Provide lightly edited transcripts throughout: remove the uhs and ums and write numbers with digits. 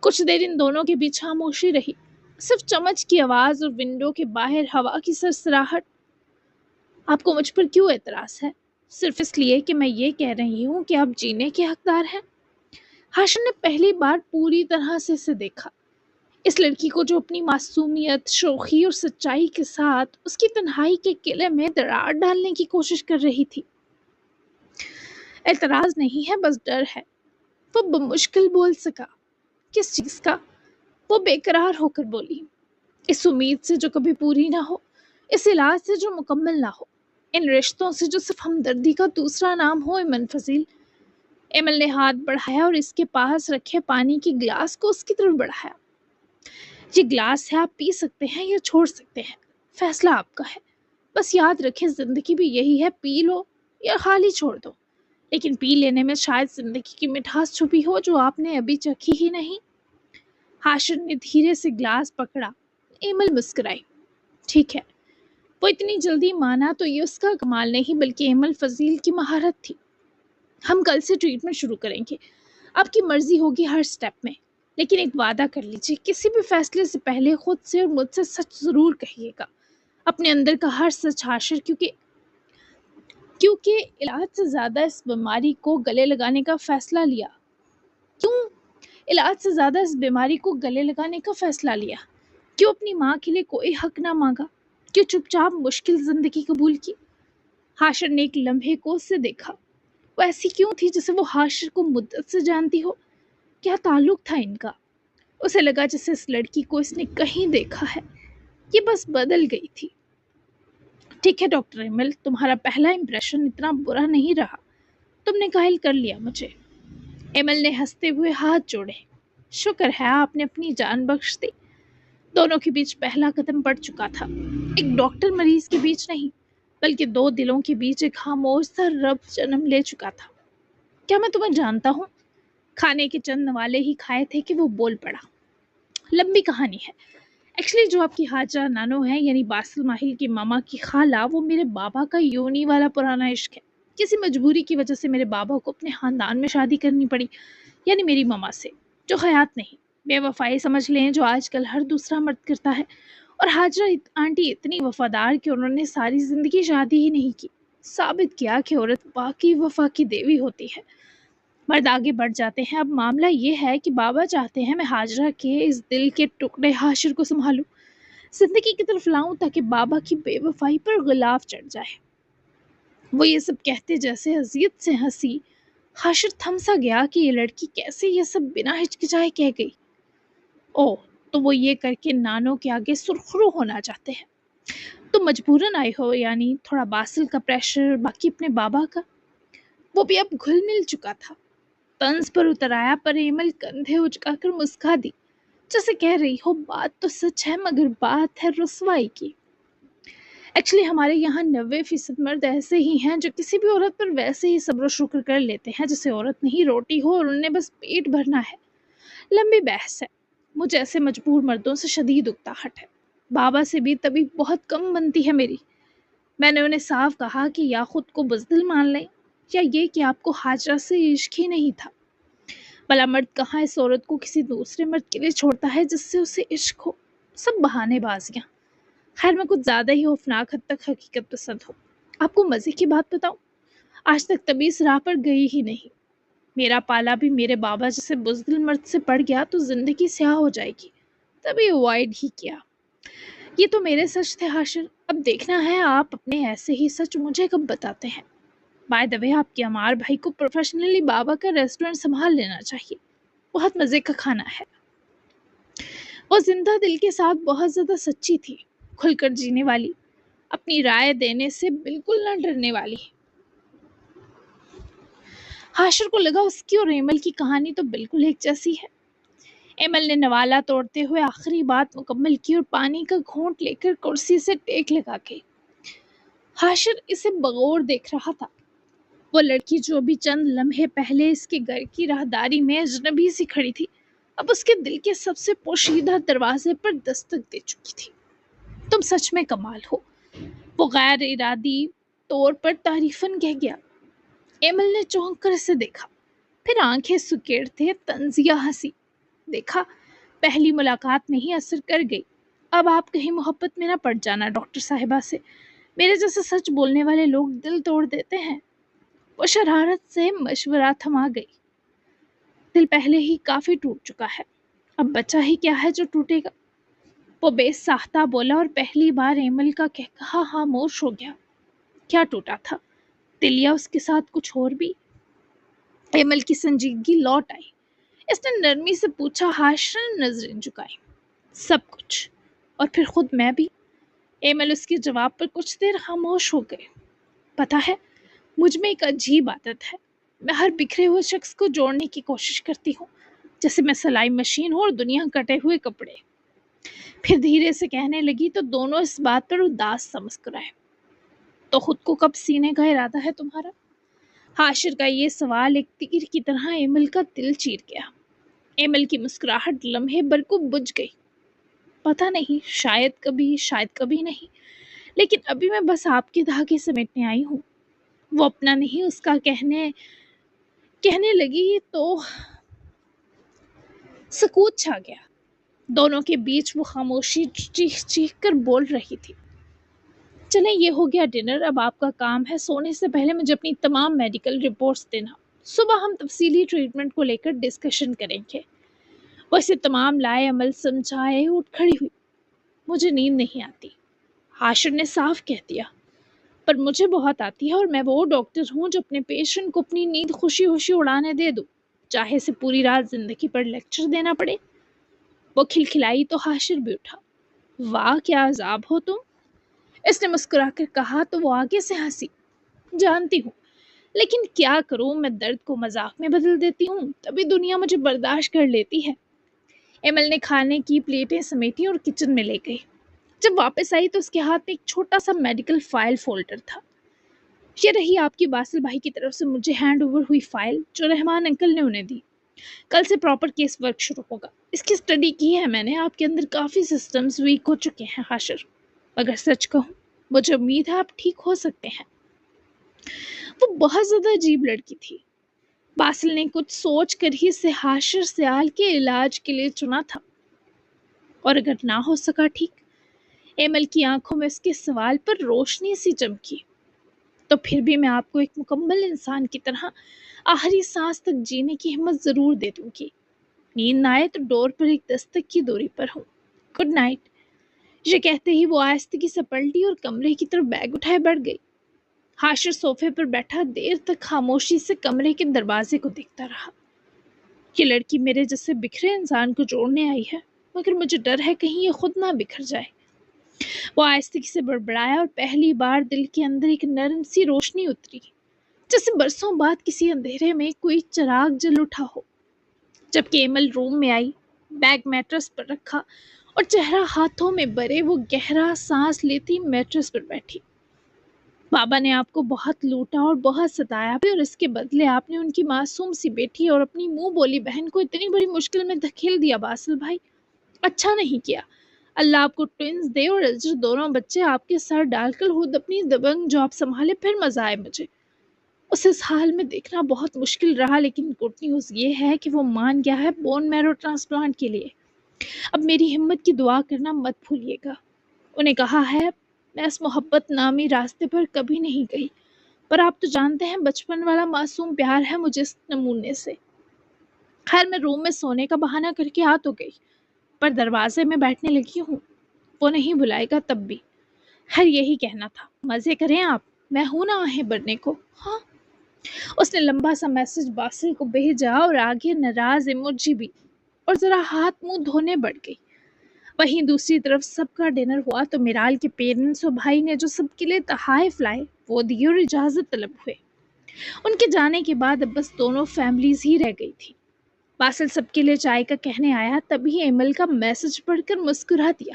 کچھ دیر ان دونوں کے بیچ خاموشی رہی، صرف چمچ کی آواز اور ونڈو کے باہر ہوا کی سرسراہٹ۔ آپ کو مجھ پر کیوں اعتراض ہے؟ صرف اس لیے کہ میں یہ کہہ رہی ہوں کہ آپ جینے کے حقدار ہیں۔ ہاشم نے پہلی بار پوری طرح سے اسے دیکھا، اس لڑکی کو جو اپنی معصومیت، شوخی اور سچائی کے ساتھ اس کی تنہائی کے قلعے میں درار ڈالنے کی کوشش کر رہی تھی۔ اعتراض نہیں ہے، بس ڈر ہے۔ وہ بمشکل بول سکا۔ کس چیز کا؟ وہ بے قرار ہو کر بولی، اس امید سے جو کبھی پوری نہ ہو، اس علاج سے جو مکمل نہ ہو، ان رشتوں سے جو صرف ہمدردی کا دوسرا نام ہو۔ ایمن فضیل۔ ایمل نے ہاتھ بڑھایا اور اس کے پاس رکھے پانی کی گلاس کو اس کی طرف بڑھایا۔ یہ گلاس ہے، آپ پی سکتے ہیں یا چھوڑ سکتے ہیں، فیصلہ آپ کا ہے۔ بس یاد رکھیں زندگی بھی یہی ہے، پی لو یا خالی چھوڑ دو، لیکن پی لینے میں شاید زندگی کی مٹھاس چھپی ہو جو آپ نے ابھی چکھی ہی نہیں۔ ہاشم نے دھیرے سے گلاس پکڑا۔ ایمل مسکرائی۔ ٹھیک ہے۔ وہ اتنی جلدی مانا تو یہ اس کا کمال نہیں بلکہ ایمل فضیل کی مہارت تھی۔ ہم کل سے ٹریٹمنٹ شروع کریں گے، آپ کی مرضی ہوگی ہر سٹیپ میں، لیکن ایک وعدہ کر لیجیے، کسی بھی فیصلے سے پہلے خود سے اور مجھ سے سچ ضرور کہیے گا، اپنے اندر کا ہر سچ ہاشر، کیونکہ علاج سے زیادہ اس بیماری کو گلے لگانے کا فیصلہ لیا۔ کیوں علاج سے زیادہ اس بیماری کو گلے لگانے کا فیصلہ لیا؟ کیوں اپنی ماں کے لیے کوئی حق نہ مانگا؟ کیوں چپ چاپ مشکل زندگی قبول کی؟ ہاشر نے ایک لمحے کو اس سے دیکھا۔ وہ ایسی کیوں تھی جسے وہ ہاشر کو مدت سے جانتی ہو؟ کیا تعلق تھا ان کا؟ اسے لگا جیسے اس لڑکی کو اس نے کہیں دیکھا ہے، یہ بس بدل گئی تھی۔ ٹھیک ہے ڈاکٹر ایمل، تمہارا پہلا امپریشن اتنا برا نہیں رہا، تم نے قائل کر لیا مجھے۔ ایمل نے ہنستے ہوئے ہاتھ جوڑے۔ شکر ہے آپ نے اپنی جان بخش دی۔ دونوں کے بیچ پہلا قدم پڑ چکا تھا، ایک ڈاکٹر مریض کے بیچ نہیں بلکہ دو دلوں کے بیچ ایک خاموش سا ربط جنم لے چکا تھا۔ کیا میں تمہیں جانتا ہوں؟ کھانے کے چند نوالے ہی کھائے تھے کہ وہ بول پڑا۔ لمبی کہانی ہے۔ ایکچولی جو آپ کی حاجرہ نانو ہے، یعنی باسل ماہل کی ماما کی خالہ، وہ میرے بابا کا یونی والا پرانا عشق ہے۔ کسی مجبوری کی وجہ سے میرے بابا کو اپنے خاندان میں شادی کرنی پڑی، یعنی میری ماما سے، جو خیات نہیں، بے وفائی سمجھ لیں، جو آج کل ہر دوسرا مرد کرتا ہے۔ اور حاجرہ آنٹی اتنی وفادار کہ انہوں نے ساری زندگی شادی ہی نہیں کی، ثابت کیا کہ عورت واقعی وفا کی دیوی ہوتی ہے۔ مرد آگے بڑھ جاتے ہیں۔ اب معاملہ یہ ہے کہ بابا چاہتے ہیں میں حاجرہ کے اس دل کے ٹکڑے ہاشر کو سنبھالوں، زندگی کی طرف لاؤں، تاکہ بابا کی بے وفائی پر غلاف چڑھ جائے۔ وہ یہ سب کہتے جیسے اذیت سے ہنسی۔ ہاشر تھم سا گیا کہ یہ لڑکی کیسے یہ سب بنا ہچکچائے کہہ گئی۔ او، تو وہ یہ کر کے نانو کے آگے سرخرو ہونا چاہتے ہیں؟ تم مجبوراً آئے ہو، یعنی تھوڑا باسل کا پریشر، باقی اپنے بابا کا؟ وہ بھی اب گھل مل چکا تھا۔ طنز پر اتر آیا، پر ایمل کندھے اچکا کر مسکا دی، جیسے کہہ رہی ہو بات تو سچ ہے مگر بات ہے رسوائی کی۔ ایکچولی ہمارے یہاں 90% مرد ایسے ہی ہیں جو کسی بھی عورت پر ویسے ہی صبر و شکر کر لیتے ہیں جیسے عورت نہیں روٹی ہو اور انہیں بس پیٹ بھرنا ہے۔ لمبی بحث ہے، مجھے ایسے مجبور مردوں سے شدید اکتاہٹ ہے۔ بابا سے بھی تبھی بہت کم بنتی ہے میری۔ میں نے انہیں صاف کہا کہ یا خود کو بزدل مان لیں، یا یہ کہ آپ کو حاجرہ سے عشق ہی نہیں تھا۔ بھلا مرد کہاں اس عورت کو کسی دوسرے مرد کے لیے چھوڑتا ہے جس سے اسے عشق ہو؟ سب بہانے بازیاں۔ خیر میں کچھ زیادہ ہی خوفناک حد تک حقیقت پسند ہوں۔ آپ کو مزے کی بات بتاؤں، آج تک تبھی اس راہ پر گئی ہی نہیں۔ میرا پالا بھی میرے بابا جیسے بزدل مرد سے پڑ گیا تو زندگی سیاہ ہو جائے گی، تبھی اوائڈ ہی کیا۔ یہ تو میرے سچ تھے ہاشر، اب دیکھنا ہے آپ اپنے ایسے ہی سچ مجھے کب بتاتے ہیں۔ بائی دا وے، آپ کے عمار بھائی کو پروفیشنلی بابا کا ریسٹورنٹ سنبھال لینا چاہیے، بہت مزے کا کھانا ہے۔ وہ زندہ دل کے ساتھ بہت زیادہ سچی تھی، کھل کر جینے والی، اپنی رائے دینے سے بالکل نہ ڈرنے والی۔ ہاشر کو لگا اس کی اور ایمل کی کہانی تو بالکل ایک جیسی ہے۔ ایمل نے نوالا توڑتے ہوئے آخری بات مکمل کی اور پانی کا گھونٹ لے کر کرسی سے ٹیک لگا کے۔ ہاشر اسے بغور دیکھ رہا تھا۔ وہ لڑکی جو ابھی چند لمحے پہلے اس کے گھر کی راہداری میں اجنبی سی کھڑی تھی، اب اس کے دل کے سب سے پوشیدہ دروازے پر دستک دے چکی تھی۔ تم سچ میں کمال ہو، وہ غیر ارادی طور پر تعریفاً کہہ گیا۔ ایمل نے چونک کر اسے دیکھا، پھر آنکھیں سکیڑتے طنزیہ ہنسی۔ دیکھا، پہلی ملاقات میں ہی اثر کر گئی۔ اب آپ کہیں محبت میں نہ پڑ جانا ڈاکٹر صاحبہ سے، میرے جیسے سچ بولنے والے لوگ دل توڑ دیتے ہیں۔ وہ شرارت سے مشورہ تھما گئی۔ دل پہلے ہی کافی ٹوٹ چکا ہے، اب بچہ ہی کیا ہے جو ٹوٹے گا؟ وہ بے ساختہ بولا اور پہلی بار ایمل کا کہا خاموش ہو گیا۔ کیا ٹوٹا تھا؟ دل یا اس کے ساتھ کچھ اور بھی؟ ایمل کی سنجیدگی لوٹ آئی۔ اس نے نرمی سے پوچھا، حاشر نظریں جھکائی۔ سب کچھ، اور پھر خود میں بھی۔ ایمل اس کے جواب پر کچھ دیر خاموش ہو گئے۔ پتہ ہے، مجھ میں ایک عجیب عادت ہے، میں ہر بکھرے ہوئے شخص کو جوڑنے کی کوشش کرتی ہوں، جیسے میں سلائی مشین ہوں اور دنیا کٹے ہوئے کپڑے۔ پھر دھیرے سے کہنے لگی، تو دونوں اس بات پر اداس سا مسکرائے۔ تو خود کو کب سینے کا ارادہ ہے تمہارا؟ حاشر کا یہ سوال ایک تیر کی طرح ایمل کا دل چیر گیا۔ ایمل کی مسکراہٹ لمحے بھر کو بجھ گئی۔ پتہ نہیں، شاید کبھی نہیں، لیکن ابھی میں بس آپ کے دھاگے سمیٹنے آئی ہوں۔ وہ اپنا نہیں اس کا کہنے لگی تو سکوت چھا گیا۔ دونوں کے بیچ وہ خاموشی چیخ چیخ کر بول رہی تھی۔ چلیں، یہ ہو گیا ڈنر، اب آپ کا کام ہے سونے سے پہلے مجھے اپنی تمام میڈیکل رپورٹس دینا۔ صبح ہم تفصیلی ٹریٹمنٹ کو لے کر ڈسکشن کریں گے۔ وہ اسے تمام لائے عمل سمجھائے اٹھ کھڑی ہوئی۔ مجھے نیند نہیں آتی، حاشر نے صاف کہہ دیا، پر مجھے بہت آتی ہے، اور میں وہ ڈاکٹر ہوں جو اپنے پیشنٹ کو اپنی نیند خوشی خوشی اڑانے دے دوں، چاہے اسے پوری رات زندگی پر لیکچر دینا پڑے۔ وہ کھلکھلائی تو حاشر بھی اٹھا۔ واہ، کیا عذاب ہو تم، اس نے مسکرا کر کہا تو وہ آگے سے ہنسی۔ جانتی ہوں، لیکن کیا کروں، میں درد کو مذاق میں بدل دیتی ہوں، تبھی دنیا مجھے برداشت کر لیتی ہے۔ ایمل نے کھانے کی پلیٹیں سمیٹی اور کچن میں لے گئی۔ جب واپس آئی تو اس کے ہاتھ میں ایک چھوٹا سا میڈیکل فائل فولڈر تھا۔ یہ رہی آپ کی باسل بھائی کی طرف سے مجھے ہینڈ اوور ہوئی فائل، جو رحمان انکل نے انہیں دی۔ کل سے پراپر کیس ورک شروع ہوگا۔ اس کی اسٹڈی کی ہے میں نے، آپ کے اندر کافی سسٹمز ویک ہو چکے ہیں حاشر، مگر سچ کہوں مجھے امید ہے آپ ٹھیک ہو سکتے ہیں۔ وہ بہت زیادہ عجیب لڑکی تھی۔ باسل نے کچھ سوچ کر ہی اسے حاشر سیال کے علاج کے لیے چنا تھا، اور اگر نہ ہو سکا ٹھیک۔ ایمل کی آنکھوں میں اس کے سوال پر روشنی سی چمکی۔ تو پھر بھی میں آپ کو ایک مکمل انسان کی طرح آخری سانس تک جینے کی ہمت ضرور دے دوں گی۔ نیند نہ آئے تو ڈور پر ایک دستک کی دوری پر ہوں۔ Good night. یہ کہتے ہی وہ آہستگی سے پلٹی اور کمرے کی طرف بیگ اٹھائے بڑھ گئی۔ حاشر صوفے پر بیٹھا دیر تک خاموشی سے کمرے کے دروازے کو دیکھتا رہا۔ یہ لڑکی میرے جیسے بکھرے انسان کو جوڑنے آئی ہے، مگر مجھے ڈر ہے کہیں یہ خود نہ بکھر جائے۔ وہ آہستگی سے بڑبڑایا اور پہلی بار دل کے اندر ایک نرم سی روشنی اتری، جیسے برسوں بعد کسی اندھیرے میں کوئی چراغ جل اٹھا ہو۔ جبکہ ایمل روم میں آئی، بیگ میٹرس پر رکھا اور چہرہ ہاتھوں میں بھرے وہ گہرا سانس لیتی میٹرس پر بیٹھی۔ بابا نے آپ کو بہت لوٹا اور بہت ستایا بھی، اور اس کے بدلے آپ نے ان کی معصوم سی بیٹی اور اپنی منہ بولی بہن کو اتنی بڑی مشکل میں دھکیل دیا باسل بھائی۔ اچھا نہیں کیا۔ اللہ آپ کو ٹوئنز دے اور اجر دونوں بچے آپ کے سر ڈال کر خود اپنی دبنگ جاب سنبھالے، پھر مزہ آئے مجھے۔ اسے اس حال میں دیکھنا بہت مشکل رہا، لیکن گڈ نیوز یہ ہے کہ وہ مان گیا ہے بون میرو ٹرانسپلانٹ کے لیے۔ اب میری ہمت کی دعا کرنا مت بھولیے گا۔ انہیں کہا ہے میں اس محبت نامی راستے پر کبھی نہیں گئی، پر آپ تو جانتے ہیں بچپن والا معصوم پیار ہے مجھے اس نمونے سے۔ خیر، میں روم میں سونے کا بہانہ کر کے آ تو گئی، پر دروازے میں بیٹھنے لگی ہوں۔ وہ نہیں بلائے گا تب بھی۔ خیر، یہی کہنا تھا، مزے کریں آپ، میں ہوں نا آہیں بھرنے کو۔ ہاں۔ اس نے لمبا سا میسج باسل کو بھیجا اور آگے ناراض ایموجی بھی، اور ذرا ہاتھ منہ دھونے بڑھ گئی۔ وہیں دوسری طرف سب کا ڈنر ہوا تو میرال کے پیرنٹس اور بھائی نے جو سب کے لیے تحائف لائے وہ دیے اور اجازت طلب ہوئے۔ ان کے جانے کے بعد اب بس دونوں فیملیز ہی رہ گئی تھی۔ باسل سب کے لیے چائے کا کہنے آیا، تبھی ایمل کا میسج پڑھ کر مسکرا دیا۔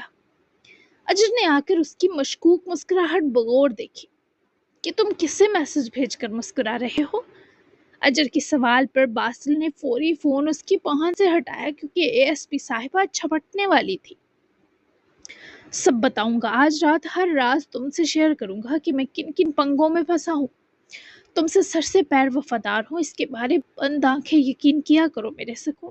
اجر نے آ کر اس کی مشکوک مسکراہٹ بغور دیکھی کہ تم کس سے میسج بھیج کر مسکرا رہے ہو؟ اجر کے سوال پر باسل نے فوری فون اس کی پہنچ سے ہٹایا، کیونکہ اے ایس پی صاحبہ چھپٹنے والی تھی۔ سب بتاؤں گا آج رات، ہر راز تم سے شیئر کروں گا کہ میں کن کن پنگوں میں پھنسا ہوں۔ تم سے سر سے پیر وفادار ہوں، اس کے بارے بند آنکھیں یقین کیا کرو میرے سکون۔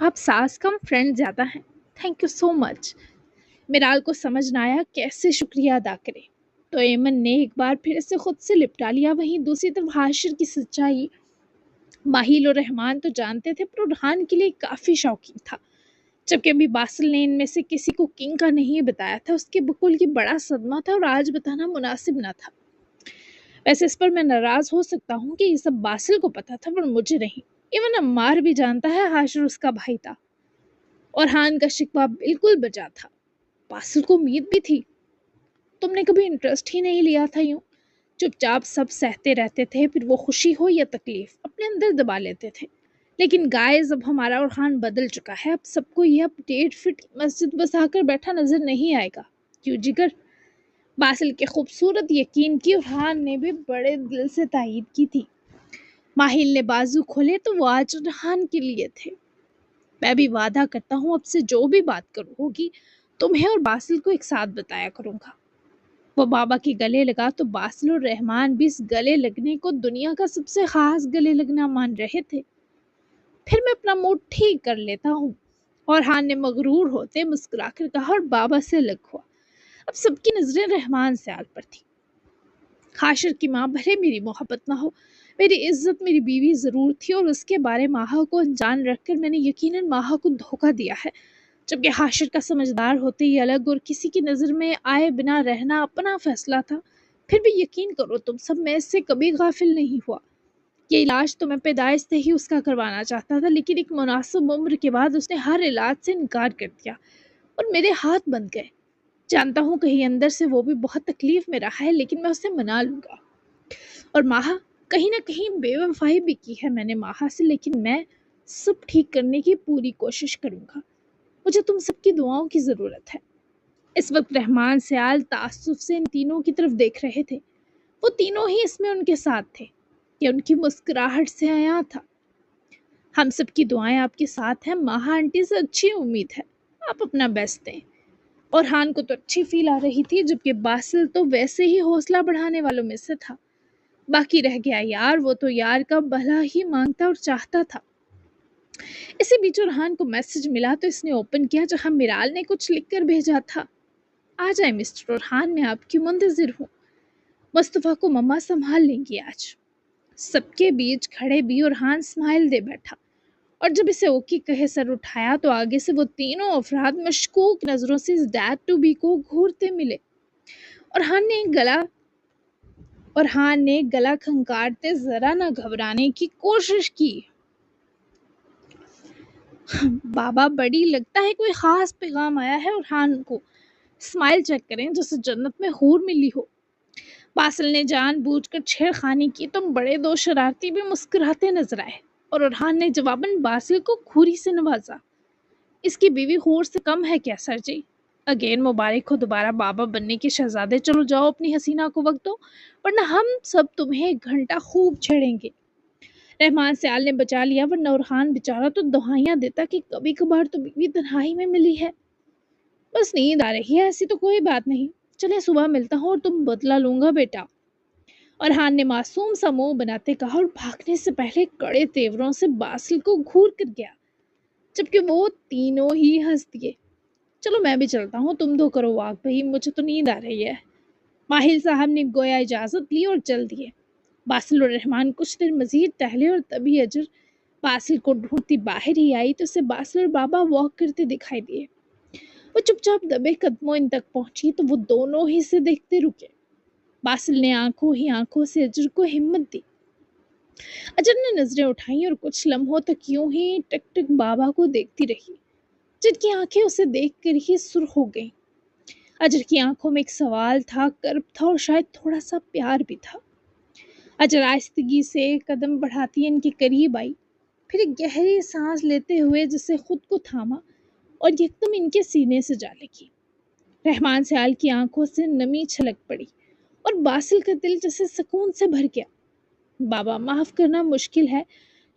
آپ ساس کم فرینڈ زیادہ ہیں. تھینک یو سو مچ. میرال کو سمجھ نہ آیا کیسے شکریہ ادا کرے، تو ایمن نے ایک بار پھر سے خود سے لپٹا لیا. وہیں دوسری طرف حاشر کی سچائی ماہل اور رحمان تو جانتے تھے، پر ارحان کے لیے کافی شوقین تھا. جبکہ ابھی باسل نے ان میں سے کسی کو کنگ کا نہیں بتایا تھا. اس کے بقول کی بڑا صدمہ تھا اور آج بتانا مناسب نہ تھا. ویسے اس پر میں ناراض ہو سکتا ہوں کہ یہ سب باسل کو پتا تھا پر مجھے نہیں. ایون عمار بھی جانتا ہے حاشر اس کا بھائی تھا. اور ہان کا شکوہ بالکل بجا تھا. باسل کو امید بھی تھی. تم نے کبھی انٹرسٹ ہی نہیں لیا تھا. یوں چپ چاپ سب سہتے رہتے تھے، پھر وہ خوشی ہو یا تکلیف اپنے اندر دبا لیتے تھے. لیکن گائز اب ہمارا ارحان بدل چکا ہے. اب سب کو یہ اپڈیٹ فٹ مسجد بسا کر بیٹھا نظر نہیں آئے گا. کیوں جگر؟ باسل کے خوبصورت یقین کی ارحان نے بھی بڑے دل سے تائید کی تھی. ماہل نے بازو کھولے تو وہ آج ارحان کے لیے تھے. میں بھی وعدہ کرتا ہوں اب سے جو بھی بات کروں ہوگی تمہیں اور باسل کو ایک ساتھ بتایا کروں گا. وہ بابا کے گلے لگا تو باسل اور رحمان بھی اس گلے لگنے کو دنیا کا سب سے خاص گلے لگنا مان رہے تھے. پھر میں اپنا موڈ ٹھیک کر لیتا ہوں. اور ہان نے مغرور ہوتے مسکرا کر کہا اور بابا سے الگ ہوا. اب سب کی نظریں رحمان سیال پر تھی. حاشر کی ماں بھلے میری محبت نہ ہو، میری عزت میری بیوی ضرور تھی، اور اس کے بارے ماہا کو انجان رکھ کر میں نے یقیناً ماہا کو دھوکہ دیا ہے. جبکہ حاشر کا سمجھدار ہوتے ہی الگ اور کسی کی نظر میں آئے بنا رہنا اپنا فیصلہ تھا. پھر بھی یقین کرو تم سب، میں اس سے کبھی غافل نہیں ہوا. یہ علاج تو میں پیدائش سے ہی اس کا کروانا چاہتا تھا، لیکن ایک مناسب عمر کے بعد اس نے ہر علاج سے انکار کر دیا اور میرے ہاتھ بند گئے. جانتا ہوں کہیں اندر سے وہ بھی بہت تکلیف میں رہا ہے، لیکن میں اسے منا لوں گا. اور ماہا، کہیں نہ کہیں بے وفائی بھی کی ہے میں نے ماہا سے، لیکن میں سب ٹھیک کرنے کی پوری کوشش کروں گا. مجھے تم سب کی دعاؤں کی ضرورت ہے. اس وقت رحمان سیال تعصب سے ان تینوں کی طرف دیکھ رہے تھے. وہ تینوں ہی اس میں ان کے ساتھ تھے. یہ ان کی مسکراہٹ سے عیاں تھا. ہم سب کی دعائیں آپ کے ساتھ ہیں. ماہا آنٹی سے اچھی امید ہے. آپ اپنا بیسٹ دیں. اور ہان کو تو اچھی فیل آ رہی تھی، جبکہ باسل تو ویسے ہی حوصلہ بڑھانے والوں میں سے تھا. باقی رہ گیا یار. وہ تو یار کا بھلا ہی مانگتا اور چاہتا تھا. اسی بیچ ارحان کو میسج ملا تو اس نے اوپن کیا، جہاں میرال نے کچھ لکھ کر بھیجا تھا. آ جائیں مسٹر ارحان، میں آپ کی منتظر ہوں. مصطفیٰ کو مما سنبھال لیں گی آج. سب کے بیچ کھڑے بھی ارحان اسمائل دے بیٹھا، اور جب اسے اوکی کہے سر اٹھایا تو آگے سے وہ تینوں افراد مشکوک نظروں سے اس ڈیڈ ٹو بی کو گھورتے ملے. ارحان نے گلا کھنکارتے ذرا نہ گھبرانے کی کوشش کی. بابا بڑی لگتا ہے کوئی خاص پیغام آیا ہے. ارحان کو اسمائل چیک کریں جیسے جنت میں حور ملی ہو. باسل نے جان بوجھ کر چھیڑ خانی کی. تم بڑے دو شرارتی بھی مسکراتے نظر آئے، اور ارحان نے جواباً باسل کو کھوری سے نوازا. اس کی بیوی حور سے کم ہے کیا سر جی؟ اگین مبارک ہو دوبارہ بابا بننے کے شہزادے. چلو جاؤ اپنی حسینہ کو وقت دو، ورنہ ہم سب تمہیں ایک گھنٹہ خوب چھیڑیں گے. رحمان سیال نے بچا لیا، ورنہ ارحان بیچارہ تو دہائیاں دیتا کہ کبھی کبھار تو بیوی تنہائی میں ملی ہے. بس نیند آ رہی ہے. ایسی تو کوئی بات نہیں. چلے صبح ملتا ہوں اور تم بدلا لوں گا بیٹا. ارحان نے معصوم سا منہ بناتے کہا، اور بھاگنے سے پہلے کڑے تیوروں سے باسل کو گھور کر گیا. جبکہ وہ تینوں ہی ہنس دیے. چلو میں بھی چلتا ہوں، تم دو کرو واک بھائی، مجھے تو نیند آ رہی ہے. ماہل صاحب نے گویا اجازت لی اور چل دیے. باسل اور رحمان کچھ دیر مزید ٹہلے اور تبھی اجر باسل کو ڈھونڈتی باہر ہی آئی تو اسے باسل اور بابا واک کرتے دکھائی دیے. وہ چپ چاپ دبے قدموں ان تک پہنچی تو وہ دونوں ہی سے دیکھتے رکے. باسل نے آنکھوں ہی آنکھوں سے اجر کو ہمت دی. اجر نے نظریں اٹھائیں اور کچھ لمحوں تک یوں ہی ٹک ٹک بابا کو دیکھتی رہی، جن کی آنکھیں اسے دیکھ کر ہی سرخ ہو گئیں. اجر کی آنکھوں میں ایک سوال تھا، کرب تھا اور شاید تھوڑا سا پیار بھی تھا. اجر آہستگی سے قدم بڑھاتی ان کے قریب آئی، پھر ایک گہری سانس لیتے ہوئے جسے خود کو تھاما اور یکدم ان کے سینے سے جا لگی. رحمان سیال کی آنکھوں سے نمی چھلک پڑی اور باسل کا دل جیسے سکون سے بھر گیا. بابا معاف کرنا مشکل ہے،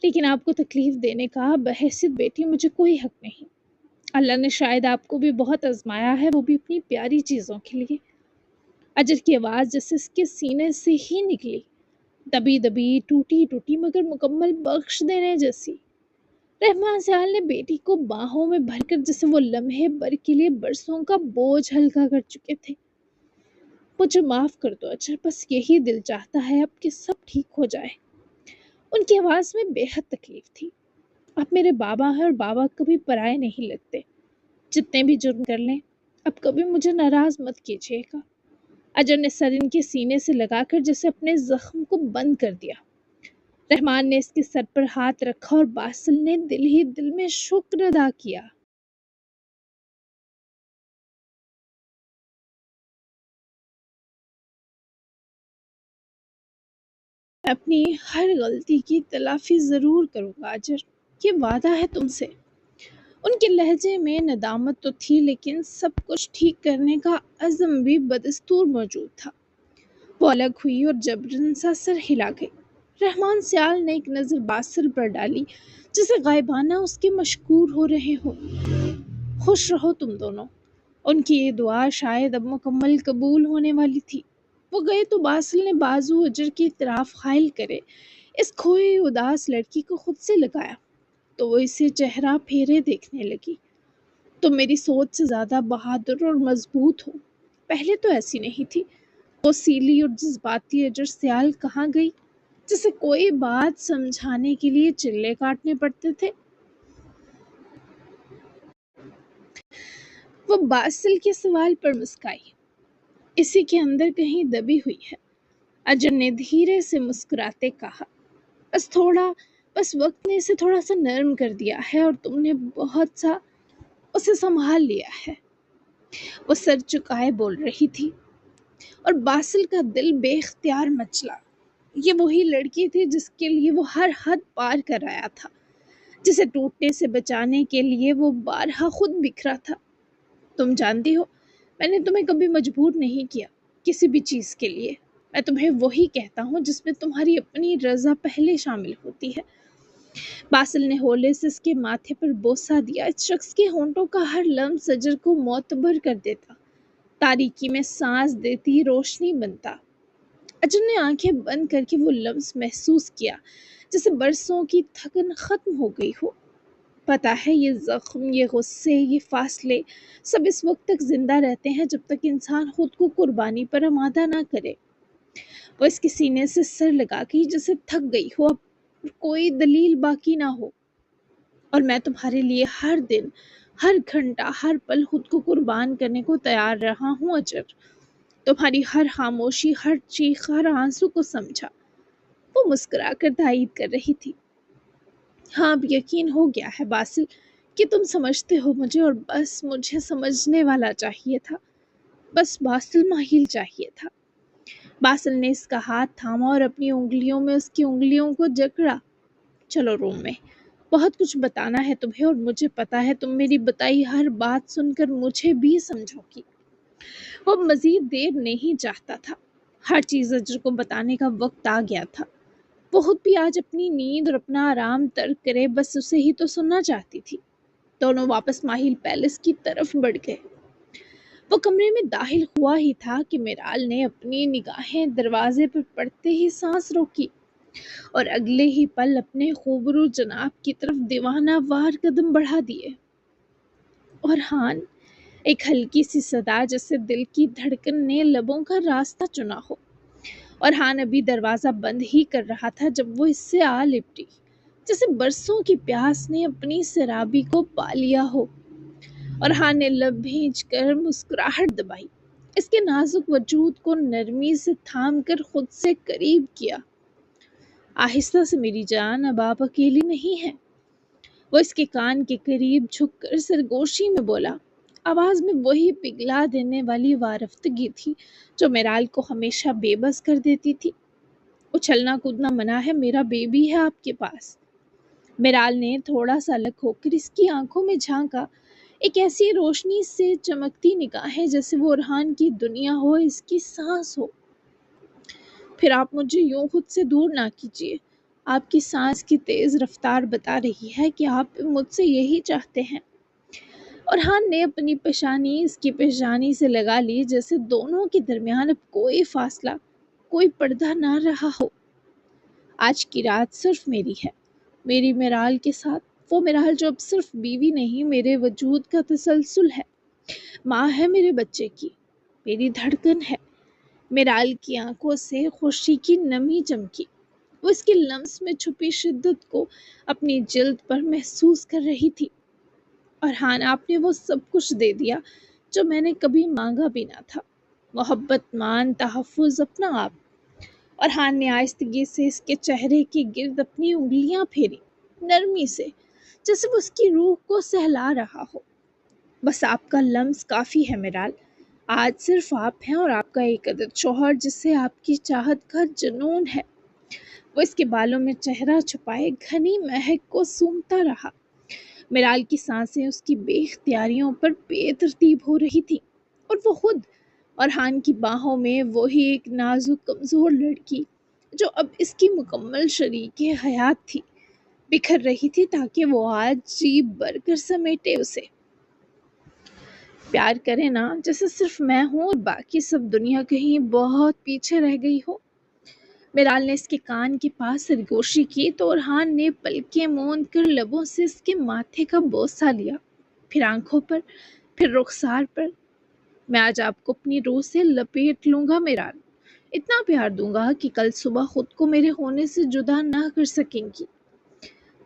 لیکن آپ کو تکلیف دینے کا بحیثیت بیٹی مجھے کوئی حق نہیں. اللہ نے شاید آپ کو بھی بہت آزمایا ہے، وہ بھی اپنی پیاری چیزوں کے لیے. اجر کی آواز جیسے اس کے سینے سے ہی نکلی، دبی دبی ٹوٹی ٹوٹی مگر مکمل بخش دینے جیسی. رحمان سیال نے بیٹی کو باہوں میں بھر کر جیسے وہ لمحے بھر کے لیے برسوں کا بوجھ ہلکا کر چکے تھے۔ مجھے معاف کر دو اچھا، بس یہی دل چاہتا ہے اب کہ سب ٹھیک ہو جائے۔ ان کی آواز میں بے حد تکلیف تھی۔ آپ میرے بابا ہیں اور بابا کبھی پرائے نہیں لگتے، جتنے بھی جرم کر لیں۔ اب کبھی مجھے ناراض مت کیجیے گا۔ اجر نے سر ان کے سینے سے لگا کر جیسے اپنے زخم کو بند کر دیا۔ رحمان نے اس کے سر پر ہاتھ رکھا اور باسل نے دل ہی دل میں شکر ادا کیا۔ میں اپنی ہر غلطی کی تلافی ضرور کروں گا اجر، یہ وعدہ ہے تم سے۔ ان کے لہجے میں ندامت تو تھی، لیکن سب کچھ ٹھیک کرنے کا عزم بھی بدستور موجود تھا۔ وہ الگ ہوئی اور جبرن سا سر ہلا گئی۔ رحمان سیال نے ایک نظر باسل پر ڈالی، جسے غائبانہ اس کے مشکور ہو رہے ہو۔ خوش رہو تم دونوں۔ ان کی یہ دعا شاید اب مکمل قبول ہونے والی تھی۔ وہ گئے تو باسل نے بازو اجر کی طرف حائل کرے اس کھوئی اداس لڑکی کو خود سے لگایا تو وہ اسے چہرہ پھیرے دیکھنے لگی۔ تم میری سوچ سے زیادہ بہادر اور مضبوط ہو، پہلے تو ایسی نہیں تھی۔ وہ سیلی اور جذباتی اجر سیال کہاں گئی، جسے کوئی بات سمجھانے کے لیے چلے کاٹنے پڑتے تھے؟ وہ باسل کے سوال پر مسکرائی۔ اسی کے اندر کہیں دبی ہوئی ہے، اجر نے دھیرے سے مسکراتے کہا۔ بس وقت نے اسے تھوڑا سا نرم کر دیا ہے اور تم نے بہت سا اسے سنبھال لیا ہے۔ وہ سر چکائے بول رہی تھی اور باسل کا دل بے اختیار مچلا۔ یہ وہی لڑکی تھی جس کے لیے وہ ہر حد پار کر آیا تھا، جسے ٹوٹنے سے بچانے کے لیے وہ بارہا خود بکھرا تھا۔ تم جانتی ہو، میں نے تمہیں کبھی مجبور نہیں کیا کسی بھی چیز کے لیے۔ میں تمہیں وہی کہتا ہوں جس میں تمہاری اپنی رضا پہلے شامل ہوتی ہے۔ باسل نے ہولے سے اس کے ماتھے پر بوسہ دیا۔ اس شخص کے ہونٹوں کا ہر لمس اجر کو معتبر کر دیتا، تاریکی میں سانس دیتی روشنی بنتا۔ اجر نے آنکھیں بند کر کے وہ لمس محسوس کیا جیسے برسوں کی تھکن ختم ہو گئی ہو۔ پتا ہے، یہ زخم، یہ غصے، یہ فاصلے سب اس وقت تک زندہ رہتے ہیں جب تک انسان خود کو قربانی پر آمادہ نہ کرے۔ وہ اس کے سینے سے سر لگا گئی جیسے تھک گئی ہو، اب کوئی دلیل باقی نہ ہو۔ اور میں تمہارے لیے ہر دن، ہر گھنٹہ، ہر پل خود کو قربان کرنے کو تیار رہا ہوں اجر۔ تمہاری ہر خاموشی، ہر چیخ، ہر آنسو کو سمجھا۔ وہ مسکرا کر تائید کر رہی تھی۔ ہاں، اب یقین ہو گیا ہے باسل کہ تم سمجھتے ہو مجھے، اور بس مجھے سمجھنے والا چاہیے تھا، بس باسل ماہل چاہیے تھا۔ باسل نے اس کا ہاتھ تھاما اور اپنی انگلیوں میں اس کی انگلیوں کو جکڑا۔ چلو روم میں، بہت کچھ بتانا ہے تمہیں، اور مجھے پتا ہے تم میری بتائی ہر بات سن کر مجھے بھی سمجھو گی۔ وہ مزید دیر نہیں چاہتا تھا، ہر چیز اجر کو بتانے کا وقت آ گیا تھا۔ وہ خود بھی آج اپنی نیند اور اپنا آرام ترک کرے، بس اسے ہی تو سننا چاہتی تھی۔ دونوں واپس ماہل پیلس کی طرف بڑھ گئے۔ وہ کمرے میں داخل ہوا ہی تھا کہ میرال نے اپنی نگاہیں دروازے پر پڑتے ہی سانس روکی اور اگلے ہی پل اپنے خوبرو جناب کی طرف دیوانہ وار قدم بڑھا دیے۔ اور ہان، ایک ہلکی سی صدا جیسے دل کی دھڑکن نے لبوں کا راستہ چنا ہو۔ اور ہان ابھی دروازہ بند ہی کر رہا تھا جب وہ اس سے آ لپٹی، جیسے برسوں کی پیاس نے اپنی سرابی کو پا لیا ہو۔ اور ہان نے لب بھینچ کر مسکراہٹ دبائی، اس کے نازک وجود کو نرمی سے تھام کر خود سے قریب کیا۔ آہستہ سے میری جان، اب آپ اکیلی نہیں ہیں۔ وہ اس کے کان کے قریب جھک کر سرگوشی میں بولا۔ آواز میں وہی پگھلا دینے والی وارفتگی تھی جو میرال کو ہمیشہ بے بس کر دیتی تھی۔ اچھلنا کودنا منع ہے، میرا بیبی ہے آپ کے پاس۔ میرال نے تھوڑا سا الگ ہو کر اس کی آنکھوں میں جھانکا، ایک ایسی روشنی سے چمکتی نگاہیں جیسے وہ ارحان کی دنیا ہو، اس کی سانس ہو۔ پھر آپ مجھے یوں خود سے دور نہ کیجیے، آپ کی سانس کی تیز رفتار بتا رہی ہے کہ آپ مجھ سے یہی چاہتے ہیں۔ ارحان نے اپنی پیشانی اس کی پیشانی سے لگا لی، جیسے دونوں کے درمیان اب کوئی فاصلہ، کوئی پردہ نہ رہا ہو۔ آج کی رات صرف میری ہے، میری میرال کے ساتھ وہ میرال جو اب صرف بیوی نہیں میرے وجود کا تسلسل ہے، ماں ہے میرے بچے کی، میری دھڑکن ہے۔ میرال کی آنکھوں سے خوشی کی نمی چمکی، وہ اس کے لمس میں چھپی شدت کو اپنی جلد پر محسوس کر رہی تھی۔ اور ہاں، آپ نے وہ سب کچھ دے دیا جو میں نے کبھی مانگا بھی نہ تھا، محبت، مان، تحفظ، اپنا آپ۔ اور ہان نے آہستگی سے اس کے چہرے کے گرد اپنی انگلیاں پھیری، نرمی سے، جیسے وہ اس کی روح کو سہلا رہا ہو۔ بس آپ کا لمس کافی ہے میرال، آج صرف آپ ہیں اور آپ کا ایک عدد شوہر جس سے آپ کی چاہت کا جنون ہے۔ وہ اس کے بالوں میں چہرہ چھپائے گھنی مہک کو سونگھتا رہا۔ میرال کی سانسیں اس کی بے اختیاریوں پر بے ترتیب ہو رہی تھی، اور وہ خود اور ہان کی باہوں میں وہی ایک نازک کمزور لڑکی جو اب اس کی مکمل شریک حیات تھی، بکھر رہی تھی تاکہ وہ آج جی بھر کر سمیٹے اسے۔ پیار کرے نا جیسے صرف میں ہوں اور باقی سب دنیا کہیں بہت پیچھے رہ گئی ہو۔ میرال نے اس کے کان کے پاس سرگوشی کی تو ارحان نے پلکیں موند کر لبوں سے اس کے ماتھے کا بوسہ لیا، پھر آنکھوں پر، پھر رخسار پر۔ میں آج آپ کو اپنی روح سے لپیٹ لوں گا میرال، اتنا پیار دوں گا کہ کل صبح خود کو میرے ہونے سے جدا نہ کر سکیں گی۔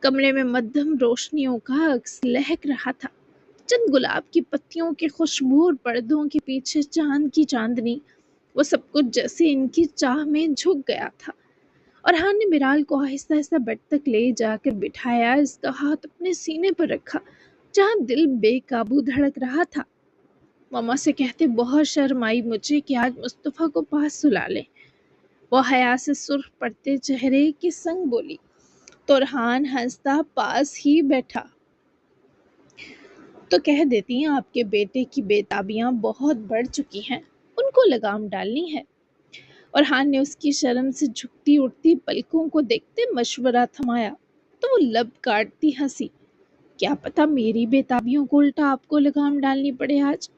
کمرے میں مدھم روشنیوں کا عکس لہک رہا تھا، چند گلاب کی پتیوں کے خوشبو اور پردوں کے پیچھے چاند کی چاندنی، وہ سب کچھ جیسے ان کی چاہ میں جھک گیا تھا۔ اور ہان نے میرال کو آہستہ آہستہ بیڈ تک لے جا کر بٹھایا، اس کا ہاتھ اپنے سینے پر رکھا جہاں دل بے قابو دھڑک رہا تھا۔ ماما سے کہتے بہت شرم آئی مجھے کہ آج مصطفیٰ کو پاس سلا لیں، وہ حیا سے سرخ پڑتے چہرے کے سنگ بولی۔ تو ارحان ہنستا پاس ہی بیٹھا۔ تو کہہ دیتی ہیں آپ کے بیٹے کی بےتابیاں بہت بڑھ چکی ہیں، ان کو لگام ڈالنی ہے۔ اور ہان نے اس کی شرم سے جھکتی اٹھتی پلکوں کو دیکھتے مشورہ تھمایا تو وہ لب کاٹتی ہنسی، کیا پتا میری بےتابیوں کو الٹا آپ کو لگام ڈالنی پڑے آج۔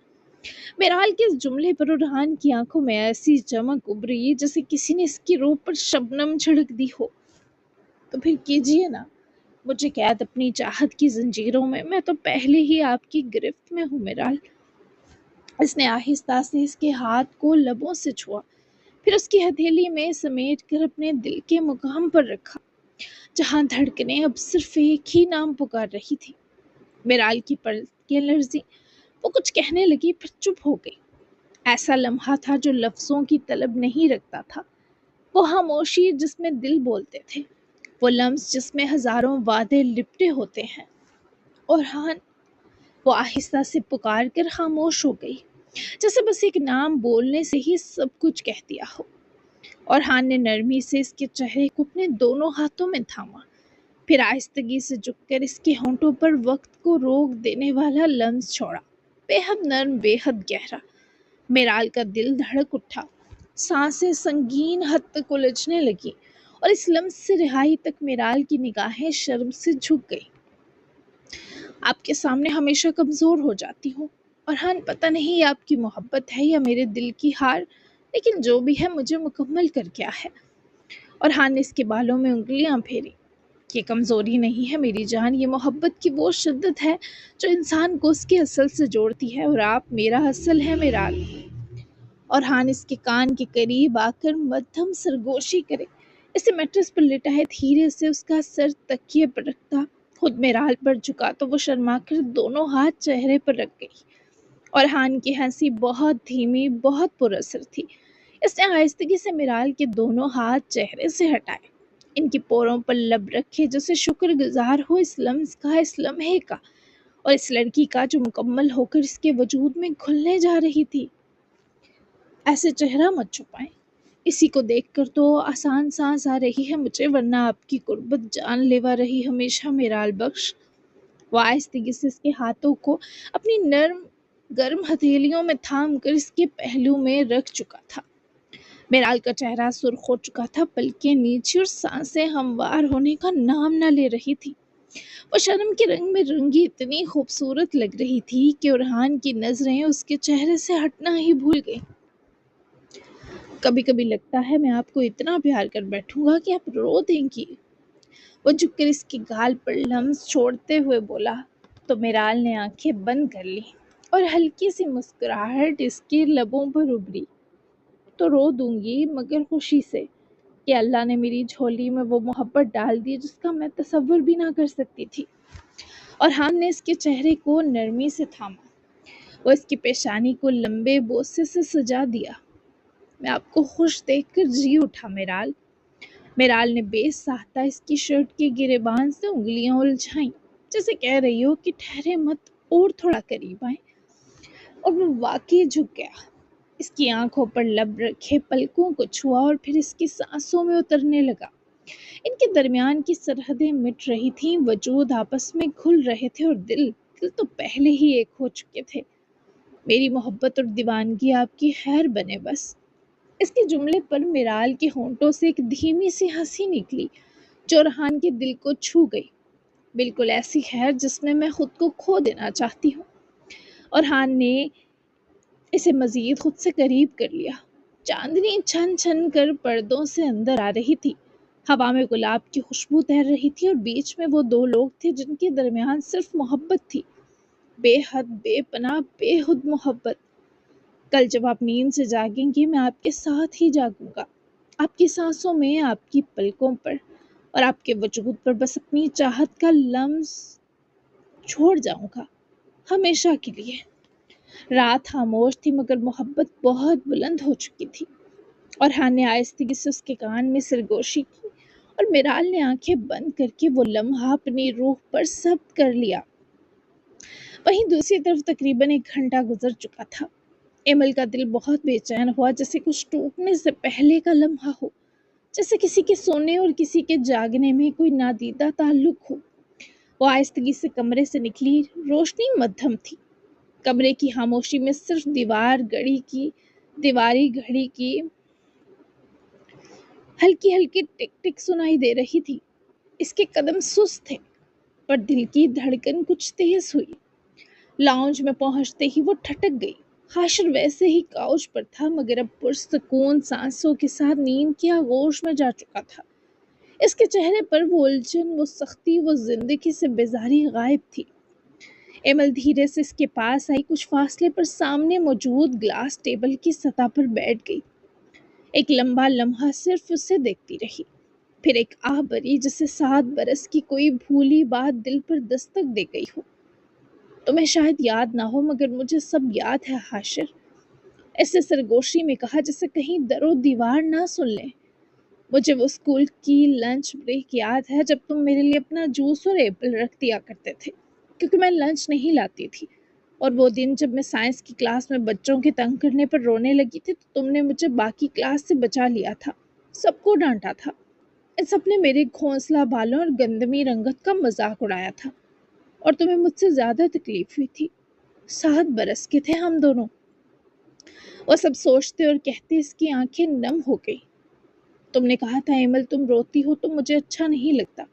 میرال کے اس جملے پر ارحان کی آنکھوں میں ایسی چمک ابری جیسے کسی نے اس کی روح پر شبنم چھڑک دی ہو۔ تو پھر کیجیے نا مجھے قید اپنی چاہت کی زنجیروں میں تو پہلے ہی آپ کی گرفت میں ہوں میرال۔ اس نے آہستہ سے اس کے ہاتھ کو لبوں سے چھوا، پھر اس کی ہتھیلی میں سمیٹ کر اپنے دل کے مقام پر رکھا جہاں دھڑکنیں اب صرف ایک ہی نام پکار رہی تھی۔ میرال کی پلکیں لرزی، وہ کچھ کہنے لگی پھر چپ ہو گئی۔ ایسا لمحہ تھا جو لفظوں کی طلب نہیں رکھتا تھا، وہ خاموشی جس میں دل بولتے تھے، وہ لمس جس میں ہزاروں وعدے لپٹے ہوتے ہیں۔ اور ہان، وہ آہستہ سے پکار کر خاموش ہو گئی، جیسے بس ایک نام بولنے سے ہی سب کچھ کہہ دیا ہو۔ اور ہان نے نرمی سے اس کے چہرے کو اپنے دونوں ہاتھوں میں تھاما، پھر آہستگی سے جھک کر اس کے ہونٹوں پر وقت کو روک دینے والا لمس چھوڑا، بے حد نرم، بے حد گہرا۔ میرال کا دل دھڑک اٹھا، سانسیں سنگین حد تک الجھنے لگی، اور اس لمس سے رہائی تک میرال کی نگاہیں شرم سے جھک گئی۔ آپ کے سامنے ہمیشہ کمزور ہو جاتی ہوں، اور ہاں پتہ نہیں آپ کی محبت ہے یا میرے دل کی ہار، لیکن جو بھی ہے مجھے مکمل کر کیا ہے۔ اور ہاں نے اس کے بالوں میں انگلیاں پھیری، یہ کمزوری نہیں ہے میری جان، یہ محبت کی وہ شدت ہے جو انسان کو اس کے اصل سے جوڑتی ہے، اور آپ میرا اصل ہے میرال۔ اور ہان اس کے کان کے قریب آ کر مدھم سرگوشی کرے، اسے میٹرس پر لٹائے، دھیرے سے اس کا سر تکیے پر رکھتا، خود میرال پر جھکا تو وہ شرما کر دونوں ہاتھ چہرے پر رکھ گئی۔ اور ہان کی ہنسی بہت دھیمی، بہت پر اثر تھی۔ اس نے آہستگی سے میرال کے دونوں ہاتھ چہرے سے ہٹائے، ان کی پوروں پر لب رکھے جیسے شکر گزار ہو اس لمس کا، اس لمحے کا، اور اس لڑکی کا جو مکمل ہو کر اس کے وجود میں گھلنے جا رہی تھی۔ ایسے چہرہ مت چھپائیں، اسی کو دیکھ کر تو آسان سانس آ رہی ہے مجھے، ورنہ آپ کی قربت جان لیوا رہی ہمیشہ میرال بخش۔ وہ آہستگی سے اس کے ہاتھوں کو اپنی نرم گرم ہتھیلیوں میں تھام کر اس کے پہلو میں رکھ چکا تھا۔ میرال کا چہرہ سرخ ہو چکا تھا، پلکیں نیچی اور سانسیں ہموار ہونے کا نام نہ لے رہی تھی۔ وہ شرم کے رنگ میں رنگی اتنی خوبصورت لگ رہی تھی کہ ارحان کی نظریں اس کے چہرے سے ہٹنا ہی بھول گئی۔ کبھی کبھی لگتا ہے میں آپ کو اتنا پیار کر بیٹھوں گا کہ آپ رو دیں گی، وہ جھک کر اس کے گال پر لمس چھوڑتے ہوئے بولا تو میرال نے آنکھیں بند کر لی اور ہلکی سی مسکراہٹ اس کے لبوں پر ابھری۔ تو رو دوں گی مگر خوشی سے کہ اللہ نے میری جھولی میں وہ محبت ڈال دی جس کا میں تصور بھی نہ کر سکتی تھی۔ اور ہم نے اس کے چہرے کو نرمی سے تھاما، وہ اس کی پیشانی کو لمبے بوسے سے سجا دیا۔ میں آپ کو خوش دیکھ کر جی اٹھا میرال۔ میرال نے بے ساختہ اس کی شرٹ کے گریبان سے انگلیاں الجھائیں، جیسے کہہ رہی ہو کہ ٹھہرے مت اور تھوڑا قریب آئیں، اور وہ واقعی جھک گیا۔ اس کی آنکھوں پر لب رکھے پلکوں کو چھوا اور پھر اس کی سانسوں میں اترنے لگا۔ ان کے درمیان کی سرحدیں مٹ رہی تھیں، وجود آپس میں گھل رہے تھے اور دل تو پہلے ہی ایک ہو چکے تھے۔ میری محبت اور دیوانگی آپ کی خیر بنے بس۔ اس کے جملے پر میرال کے ہونٹوں سے ایک دھیمی سی ہنسی نکلی جو ریحان کے دل کو چھو گئی، بالکل ایسی خیر جس میں میں خود کو کھو دینا چاہتی ہوں۔ اور ریحان نے اسے مزید خود سے قریب کر لیا۔ چاندنی چھن چھن کر پردوں سے اندر آ رہی تھی، ہوا میں گلاب کی خوشبو تیر رہی تھی اور بیچ میں وہ دو لوگ تھے جن کے درمیان صرف محبت تھی، بے حد بے پناہ بے حد محبت۔ کل جب آپ نیند سے جاگیں گی میں آپ کے ساتھ ہی جاگوں گا، آپ کی سانسوں میں، آپ کی پلکوں پر اور آپ کے وجود پر بس اپنی چاہت کا لمس چھوڑ جاؤں گا، ہمیشہ کے لیے۔ رات خاموش تھی مگر محبت بہت بلند ہو چکی تھی، اور ہاں نے آہستگی سے اس کے کان میں سرگوشی کی اور میرال نے آنکھیں بند کر کے وہ لمحہ اپنی روح پر ضبط کر لیا۔ وہیں دوسری طرف تقریباً 1 گھنٹہ گزر چکا تھا۔ ایمل کا دل بہت بے چین ہوا، جیسے کچھ ٹوٹنے سے پہلے کا لمحہ ہو، جیسے کسی کے سونے اور کسی کے جاگنے میں کوئی نادیدہ تعلق ہو۔ وہ آہستگی سے کمرے سے نکلی، روشنی مدھم تھی، کمرے کی خاموشی میں صرف دیواری گھڑی کی ہلکی ہلکی ٹک ٹک سنائی دے رہی تھی۔ اس کے قدم سست تھے پر دل کی دھڑکن کچھ تیز ہوئی۔ لاؤنج میں پہنچتے ہی وہ ٹھٹک گئی۔ حاشر ویسے ہی کاؤچ پر تھا مگر اب پرسکون سانسوں کے ساتھ نیند کی آغوش میں جا چکا تھا۔ اس کے چہرے پر وہ الجھن، وہ سختی، وہ زندگی سے بیزاری غائب تھی۔ ایمل دھیرے سے اس کے پاس آئی، کچھ فاصلے پر سامنے موجود گلاس ٹیبل کی سطح پر بیٹھ گئی۔ ایک لمبا لمحہ صرف اسے دیکھتی رہی، پھر ایک آہ بھری جیسے 7 برس کی کوئی بھولی بات دل پر دستک دے گئی ہو۔ تمہیں شاید یاد نہ ہو مگر مجھے سب یاد ہے حاشر، ایسے سرگوشی میں کہا جیسے کہیں در و دیوار نہ سن لیں۔ مجھے وہ اسکول کی لنچ بریک یاد ہے جب تم میرے لیے اپنا جوس اور ایپل رکھ دیا کرتے تھے کیونکہ میں لنچ نہیں لاتی تھی، اور وہ دن جب میں سائنس کی کلاس میں بچوں کے تنگ کرنے پر رونے لگی تھی تو تم نے مجھے باقی کلاس سے بچا لیا تھا، سب کو ڈانٹا تھا، ان سب نے میرے گھونسلہ بالوں اور گندمی رنگت کا مذاق اڑایا تھا، اور تمہیں مجھ سے زیادہ تکلیف ہوئی تھی۔ 7 برس کے تھے ہم دونوں۔ وہ سب سوچتے اور کہتے اس کی آنکھیں نم ہو گئی۔ تم نے کہا تھا ایمل تم روتی ہو تو مجھے اچھا نہیں لگتا،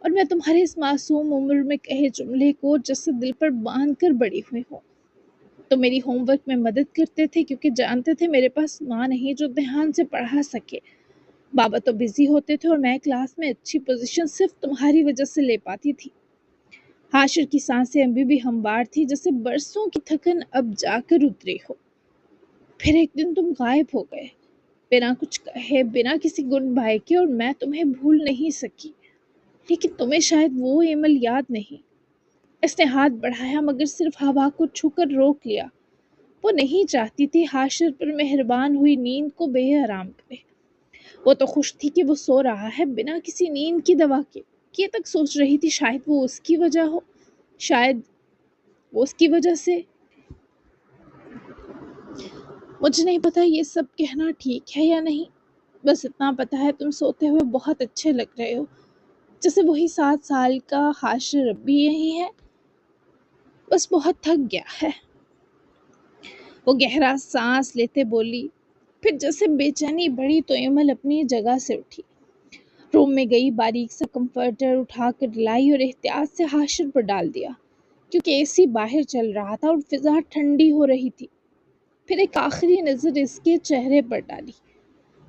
اور میں تمہارے اس معصوم عمر میں کہے جملے کو جیسے دل پر باندھ کر بڑی ہوئی ہوں۔ تم میری ہوم ورک میں مدد کرتے تھے کیونکہ جانتے تھے میرے پاس ماں نہیں جو دھیان سے پڑھا سکے، بابا تو بزی ہوتے تھے اور میں کلاس میں اچھی پوزیشن صرف تمہاری وجہ سے لے پاتی تھی۔ حاشر کی سانسیں ابھی بھی ہموار تھی جیسے برسوں کی تھکن اب جا کر اتری ہو۔ پھر ایک دن تم غائب ہو گئے، بنا کچھ کہے، بنا کسی گڈ بائے کے، اور میں تمہیں بھول نہیں سکی، لیکن تمہیں شاید وہ ایمل یاد نہیں۔ اس نے ہاتھ بڑھایا مگر صرف ہوا کو چھو کر روک لیا۔ وہ نہیں چاہتی تھی حاشر پر مہربان ہوئی نیند کو بے آرام کرے۔ وہ تو خوش تھی کہ وہ سو رہا ہے بنا کسی نیند کی دوا کے۔ یہ تک سوچ رہی تھی شاید وہ اس کی وجہ ہو، شاید وہ اس کی وجہ سے۔ مجھے نہیں پتا یہ سب کہنا ٹھیک ہے یا نہیں، بس اتنا پتا ہے تم سوتے ہوئے بہت اچھے لگ رہے ہو، جیسے وہی 7 سال کا حاشر اب بھی یہی ہے، بس بہت تھک گیا ہے۔ وہ گہرا سانس لیتے بولی، پھر جیسے بے چینی بڑھی تو ایمل اپنی جگہ سے اٹھی، روم میں گئی، باریک سا کمفرٹر اٹھا کر لائی اور احتیاط سے حاشر پر ڈال دیا کیونکہ اے سی باہر چل رہا تھا اور فضا ٹھنڈی ہو رہی تھی۔ پھر ایک آخری نظر اس کے چہرے پر ڈالی،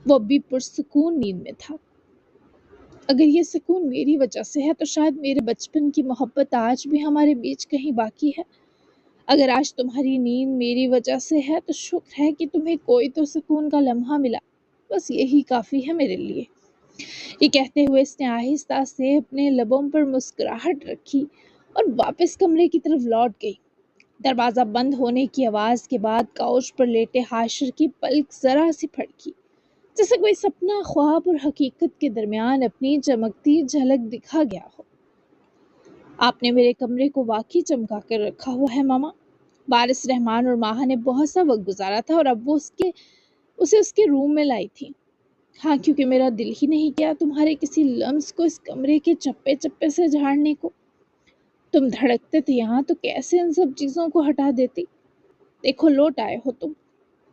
وہ اب بھی پرسکون نیند میں تھا۔ اگر یہ سکون میری وجہ سے ہے تو شاید میرے بچپن کی محبت آج بھی ہمارے بیچ کہیں باقی ہے۔ اگر آج تمہاری نیند میری وجہ سے ہے تو شکر ہے کہ تمہیں کوئی تو سکون کا لمحہ ملا، بس یہی کافی ہے میرے لیے۔ یہ کہتے ہوئے اس نے آہستہ سے اپنے لبوں پر مسکراہٹ رکھی اور واپس کمرے کی طرف لوٹ گئی۔ دروازہ بند ہونے کی آواز کے بعد کاؤچ پر لیٹے حاشر کی پلک ذرا سی پھڑکی، جیسے کوئی سپنا خواب اور حقیقت کے درمیان اپنی چمکتی جھلک دکھا گیا ہو۔ آپ نے میرے کمرے کو واقعی چمکا کر رکھا ہوا ہے ماما۔ بارش رحمان اور ماہا نے بہت سا وقت گزارا تھا اور اب وہ اسے اس کے روم میں لائی تھی۔ ہاں، کیونکہ میرا دل ہی نہیں کیا تمہارے کسی لمس کو اس کمرے کے چپے چپے سے جھاڑنے کو۔ تم دھڑکتے تھے یہاں تو کیسے ان سب چیزوں کو ہٹا دیتی۔ دیکھو لوٹ آئے ہو تم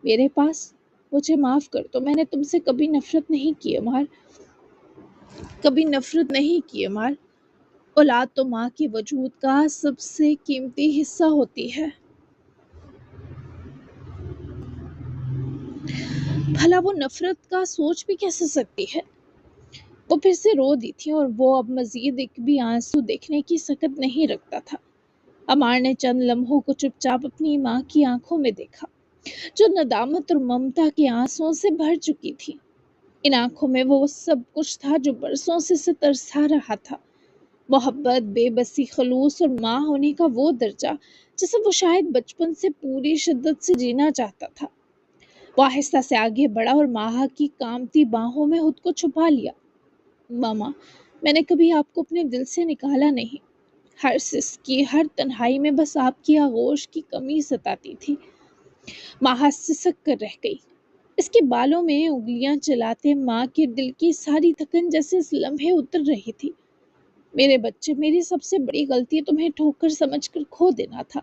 میرے پاس۔ مجھے معاف کر دو، میں نے تم سے کبھی نفرت نہیں کی عمار، کبھی نفرت نہیں کی عمار۔ اولاد تو ماں کے وجود کا سب سے قیمتی حصہ ہوتی ہے۔ بھلا وہ نفرت کا سوچ بھی کیسے سکتی ہے؟ وہ پھر سے رو دی تھی اور وہ اب مزید ایک بھی آنسو دیکھنے کی سکت نہیں رکھتا تھا۔ عمار نے چند لمحوں کو چپ چاپ اپنی ماں کی آنکھوں میں دیکھا، جو ندامت اور ممتا کے آنسوؤں سے بھر چکی تھی۔ ان آنکھوں میں وہ سب کچھ تھا جو برسوں سے اسے ترسا رہا تھا، محبت، بے بسی، خلوص اور ماں ہونے کا وہ درجہ جسے وہ شاید بچپن سے پوری شدت سے جینا چاہتا تھا۔ وہ آہستہ سے آگے بڑھا اور ماہا کی کامتی باہوں میں خود کو چھپا لیا۔ ماما، میں نے کبھی آپ کو اپنے دل سے نکالا نہیں۔ ہر سسکی، ہر تنہائی میں بس آپ کی آغوش کی کمی ستاتی تھی۔ ماہا سسک کر رہ گئی، اس کے بالوں میں انگلیاں چلاتے ماں کے دل کی ساری تھکن جیسے اس لمحے اتر رہی تھی۔ میرے بچے، میری سب سے بڑی غلطی تمہیں ٹھوکر سمجھ کر کھو دینا تھا،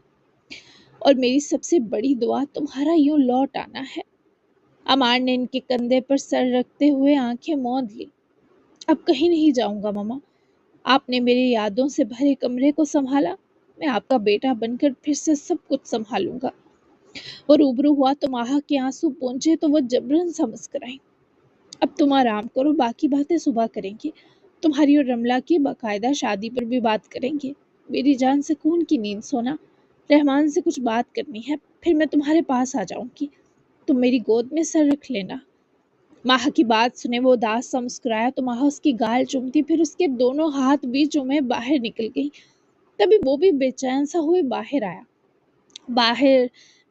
اور میری سب سے بڑی دعا تمہارا یوں لوٹ آنا ہے۔ عمار نے ان کے کندھے پر سر رکھتے ہوئے آنکھیں موند لی۔ اب کہیں نہیں جاؤں گا ماما۔ آپ نے میری یادوں سے بھرے کمرے کو سنبھالا، میں آپ کا بیٹا بن کر پھر سے سب کچھ سنبھالوں گا۔ وہ روبرو ہوا تو ماہا کے آنسو پہنچے تو وہ جبرن سا مسکرائی۔ اب تم آرام کرو، باقی باتیں صبح کریں گے۔ تمہاری اور رملہ کی باقاعدہ شادی پر بھی بات کریں گے۔ میری جان، سکون کی نیند سونا۔ رحمان سے کچھ بات کرنی ہے، پھر میں تمہارے پاس آ جاؤں گی، تم میری گود میں سر رکھ لینا۔ ماہا کی بات سنے وہ اداس سا مسکرایا تو ماہا اس کی گال چومتی، پھر اس کے دونوں ہاتھ بھی چومے باہر نکل گئی۔ تبھی وہ بھی بے چین سا ہوئے باہر آیا۔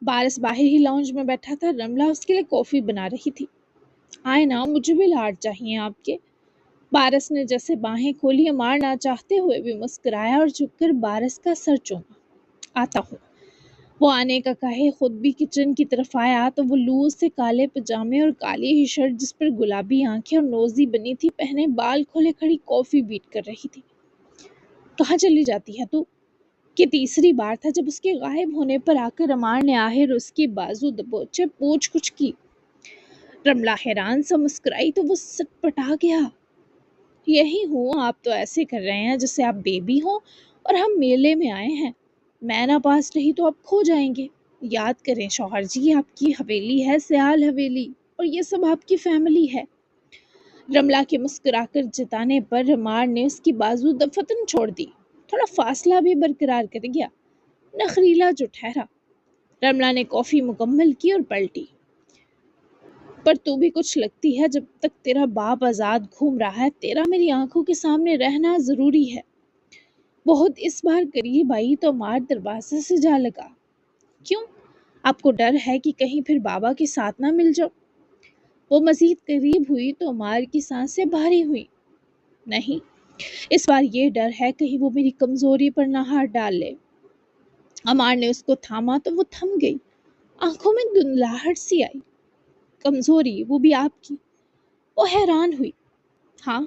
بارش باہر ہی لاؤنج میں بیٹھا تھا، رملہ اس کے لیے کافی بنا رہی تھی۔ آئے نا، مجھے بھی لاڈ چاہیے آپ کے۔ بارش نے جیسے باہیں کھولی، عمار نہ چاہتے ہوئے بھی مسکرایا اور جھک کر بارش کا سر چوما۔ آتا ہوں۔ وہ آنے کا کہے خود بھی کچن کی طرف آیا تو وہ لوز سے کالے پجامے اور کالی ہی شرٹ جس پر گلابی آنکھیں اور نوزی بنی تھی پہنے بال کھولے کھڑی کافی بیٹ کر رہی تھی۔ کہاں چلی جاتی ہے تو؟ کہ تیسری بار تھا جب اس کے غائب ہونے پر آ کر عمار نے آہر اس کی بازو دبوچے پوچھ کچھ کی۔ رملہ حیران سا مسکرائی تو وہ سٹ پٹا گیا۔ یہی ہوں، آپ تو ایسے کر رہے ہیں جیسے آپ بیبی ہوں اور ہم میلے میں آئے ہیں۔ میں نہ پاس رہی تو آپ کھو جائیں گے۔ یاد کریں شوہر جی، آپ کی حویلی ہے سیال حویلی، اور یہ سب آپ کی فیملی ہے۔ رملہ کے مسکرا کر جتانے پر عمار نے اس کی بازو دفتن چھوڑ دی، تھوڑا فاصلہ بھی برقرار کر گیا، نخریلا جو ٹھہرا۔ رملہ نے کافی مکمل کی اور پلٹی۔ پر تو بھی کچھ لگتی ہے، جب تک تیرا باپ آزاد گھوم رہا ہے تیرا میری آنکھوں کے سامنے رہنا ضروری ہے۔ بہت اس بار قریب آئی تو عمار دروازے سے جا لگا۔ کیوں؟ آپ کو ڈر ہے کہ کہیں پھر بابا کے ساتھ نہ مل جاؤ؟ وہ مزید قریب ہوئی تو عمار کی سانسیں بھاری ہوئی۔ نہیں، اس بار یہ ڈر ہے کہیں وہ میری کمزوری پر نہ ہاتھ ڈال لے۔ عمار نے اس کو تھاما تو وہ تھم گئی، آنکھوں میں دھندلاہٹ سی آئی۔ کمزوری، وہ بھی آپ کی؟ وہ حیران ہوئی۔ ہاں،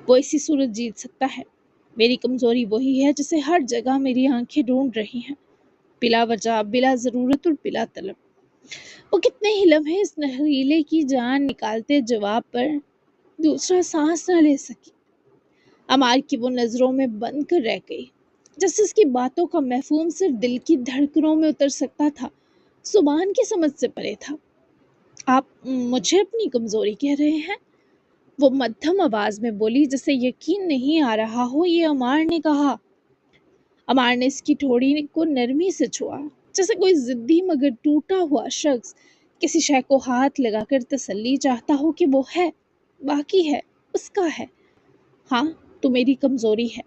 وہ اسی صورت جیت سکتا ہے۔ میری کمزوری وہی ہے جسے ہر جگہ میری آنکھیں ڈھونڈ رہی ہیں، بلا وجہ، بلا ضرورت اور بلا طلب۔ وہ کتنے ہی لمحے اس نخریلے کی جان نکالتے جواب پر دوسرا سانس نہ لے سکی۔ عمار کی وہ نظروں میں بند کر رہ گئی، جیسے اس کی باتوں کا مفہوم صرف دل کی دھڑکنوں میں اتر سکتا تھا، زبان کی سمجھ سے پرے تھا۔ آپ مجھے اپنی کمزوری کہہ رہے ہیں؟ وہ مدھم آواز میں بولی جسے یقین نہیں آ رہا ہو یہ عمار نے کہا۔ عمار نے اس کی ٹھوڑی کو نرمی سے چھوا، جیسے کوئی ضدی مگر ٹوٹا ہوا شخص کسی شے کو ہاتھ لگا کر تسلی چاہتا ہو کہ وہ ہے، باقی ہے، اس کا ہے۔ ہاں، تو میری کمزوری ہے۔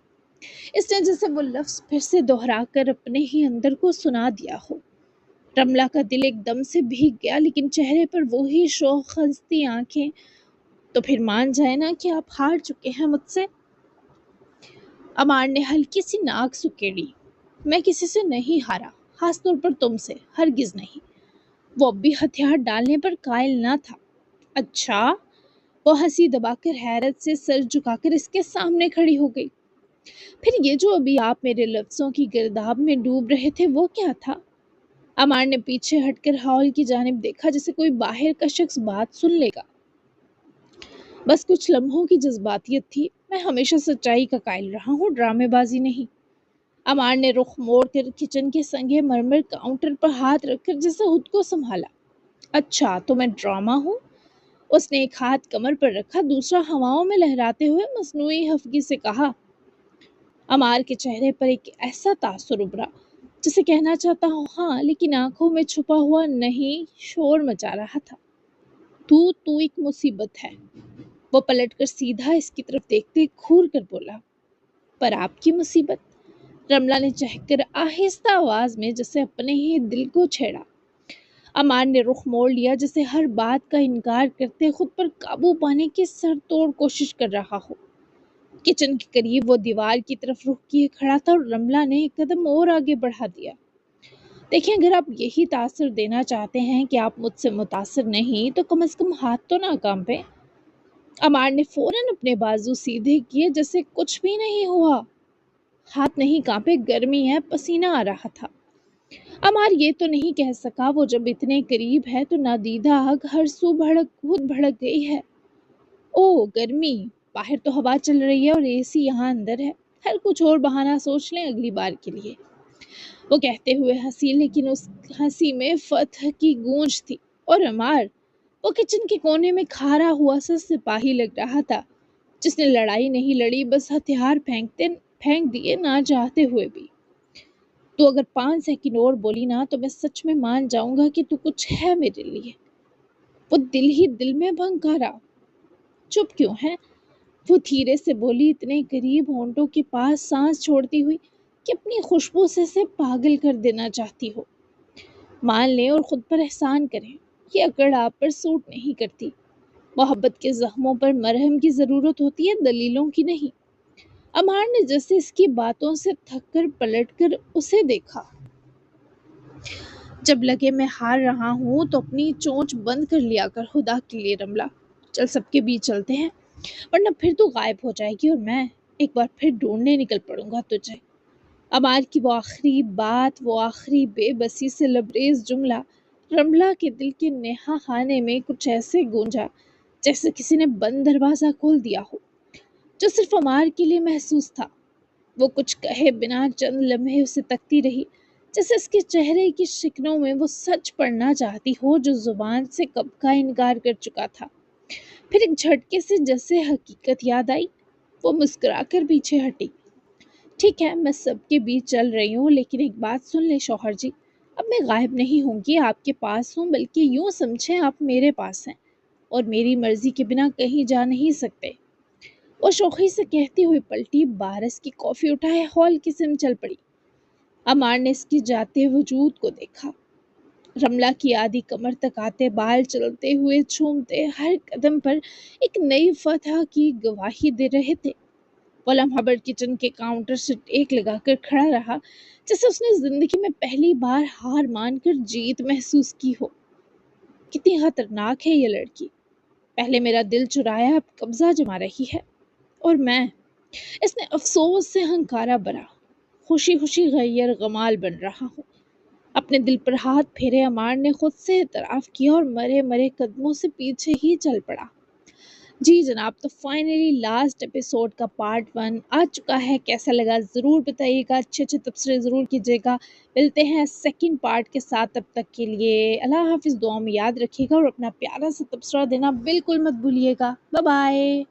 اس نے جیسے وہ لفظ پھر سے دہرا کر اپنے ہی اندر کو سنا دیا ہو۔ رملہ کا دل ایک دم سے بھیگ گیا، لیکن چہرے پر وہی شوق خزتی آنکھیں۔ تو پھر مان جائے نا کہ آپ ہار چکے ہیں مجھ سے۔ عمار نے ہلکی سی ناک سکیڑی۔ میں کسی سے نہیں ہارا، خاص طور پر تم سے، ہرگز نہیں۔ وہ اب بھی ہتھیار ڈالنے پر قائل نہ تھا۔ اچھا؟ وہ ہنسی دبا کر حیرت سے سر جھکا کر اس کے سامنے کھڑی ہو گئی۔ پھر یہ جو ابھی آپ میرے لفظوں کی گرداب میں ڈوب رہے تھے وہ کیا تھا؟ عمار نے پیچھے ہٹ کر ہال کی جانب دیکھا جیسے کوئی باہر کا شخص بات سن لے گا۔ بس کچھ لمحوں کی جذباتیت تھی، میں ہمیشہ سچائی کا قائل رہا ہوں، ڈرامے بازی نہیں۔ عمار نے رخ موڑ کر کچن کے سنگے مرمر کاؤنٹر پر ہاتھ رکھ کر جیسے خود کو سنبھالا۔ اچھا، تو میں ڈرامہ ہوں؟ اس نے ایک ہاتھ کمر پر رکھا، دوسرا ہواؤں میں لہراتے ہوئے مصنوعی خفگی سے کہا۔ عمار کے چہرے پر ایک ایسا تاثر ابھرا جسے کہنا چاہتا ہوں ہاں، لیکن آنکھوں میں چھپا ہوا نہیں شور مچا رہا تھا۔ تو ایک مصیبت ہے۔ وہ پلٹ کر سیدھا اس کی طرف دیکھتے گھور کر بولا۔ پر آپ کی مصیبت؟ رملہ نے چہک کر آہستہ آواز میں جسے اپنے ہی دل کو چھیڑا۔ عمار نے رخ موڑ لیا جسے ہر بات کا انکار کرتے خود پر قابو پانے کی سر توڑ کوشش کر رہا ہو۔ کچن کے قریب وہ دیوار کی طرف رخ کیے کھڑا تھا اور رملہ نے ایک قدم اور آگے بڑھا دیا۔ دیکھیں، اگر آپ یہی تاثر دینا چاہتے ہیں کہ آپ مجھ سے متاثر نہیں تو کم از کم ہاتھ تو نہ کانپے۔ عمار نے فوراً اپنے بازو سیدھے کیے جیسے کچھ بھی نہیں ہوا۔ ہاتھ نہیں کانپے، گرمی ہے، پسینہ آ رہا تھا۔ عمار یہ تو نہیں کہہ سکا وہ جب اتنے قریب ہے تو نادیدہ آگ ہر سو خود بھڑک گئی ہے۔ او گرمی، باہر تو ہوا چل رہی ہے اور اے سی یہاں اندر ہے، ہر کچھ اور بہانہ سوچ لیں اگلی بار کے لیے۔ وہ کہتے ہوئے ہنسی، لیکن اس ہنسی میں فتح کی گونج تھی، اور عمار وہ کچن کے کونے میں کھارا ہوا سا سپاہی لگ رہا تھا جس نے لڑائی نہیں لڑی، بس ہتھیار پھینک دیے نہ چاہتے ہوئے بھی۔ تو اگر 5 سیکنڈ اور بولی نا تو میں سچ میں مان جاؤں گا کہ تو کچھ ہے میرے لیے۔ وہ دل ہی دل میں بھنکارا۔ چپ کیوں ہے؟ وہ دھیرے سے بولی، اتنے قریب، ہونٹوں کے پاس سانس چھوڑتی ہوئی کہ اپنی خوشبو سے اسے پاگل کر دینا چاہتی ہو۔ مان لیں اور خود پر احسان کریں، یہ اکڑ آپ پر سوٹ نہیں کرتی۔ محبت کے زخموں پر مرہم کی ضرورت ہوتی ہے، دلیلوں کی نہیں۔ عمار نے جیسے اس کی باتوں سے تھک کر پلٹ کر اسے دیکھا۔ جب لگے میں ہار رہا ہوں تو اپنی چونچ بند کر لیا کر، خدا کے لیے رملہ، چل سب کے بیچ چلتے ہیں، ورنہ پھر تو غائب ہو جائے گی اور میں ایک بار پھر ڈھونڈنے نکل پڑوں گا تجھے۔ عمار کی وہ آخری بات، وہ آخری بے بسی سے لبریز جملہ رملہ کے دل کے نہا خانے میں کچھ ایسے گونجا جیسے کسی نے بند دروازہ کھول دیا ہو، جو صرف عمار کے لیے محسوس تھا۔ وہ کچھ کہے بنا چند لمحے اسے تکتی رہی، جیسے اس کے چہرے کی شکنوں میں وہ سچ پڑھنا چاہتی ہو جو زبان سے کب کا انکار کر چکا تھا۔ پھر ایک جھٹکے سے جیسے حقیقت یاد آئی، وہ مسکرا کر پیچھے ہٹی۔ ٹھیک ہے، میں سب کے بیچ چل رہی ہوں، لیکن ایک بات سن لیں شوہر جی، اب میں غائب نہیں ہوں گی، آپ کے پاس ہوں، بلکہ یوں سمجھیں آپ میرے پاس ہیں اور میری مرضی کے بنا کہیں جا نہیں سکتے۔ وہ شوخی سے کہتی ہوئی پلٹی، بارس کی کافی اٹھائے ہال کی سمت چل پڑی۔ عمار نے اس کی جاتے وجود کو دیکھا۔ رملہ کی آدھی کمر تک آتے بال چلتے ہوئے جھومتے ہر قدم پر ایک نئی فتح کی گواہی دے رہے تھے۔ وہ لمحہ بھر کچن کے کاؤنٹر سے ٹیک لگا کر کھڑا رہا جیسے اس نے زندگی میں پہلی بار ہار مان کر جیت محسوس کی ہو۔ کتنی خطرناک ہے یہ لڑکی، پہلے میرا دل چرایا، اب قبضہ جما رہی ہے، اور میں، اس نے افسوس سے ہنکارا بھرا، خوشی خوشی غیر غمال بن رہا ہوں۔ اپنے دل پر ہاتھ پھیرے عمار نے خود سے اعتراف کیا اور مرے مرے قدموں سے پیچھے ہی چل پڑا۔ جی جناب، تو فائنلی لاسٹ ایپیسوڈ کا پارٹ 1 آ چکا ہے، کیسا لگا ضرور بتائیے گا، اچھے اچھے تبصرے ضرور کیجیے گا۔ ملتے ہیں سیکنڈ پارٹ کے ساتھ، تب تک کے لیے اللہ حافظ، دعا میں یاد رکھیے گا اور اپنا پیارا سا تبصرہ دینا بالکل مت بھولیے گا۔ Bye bye.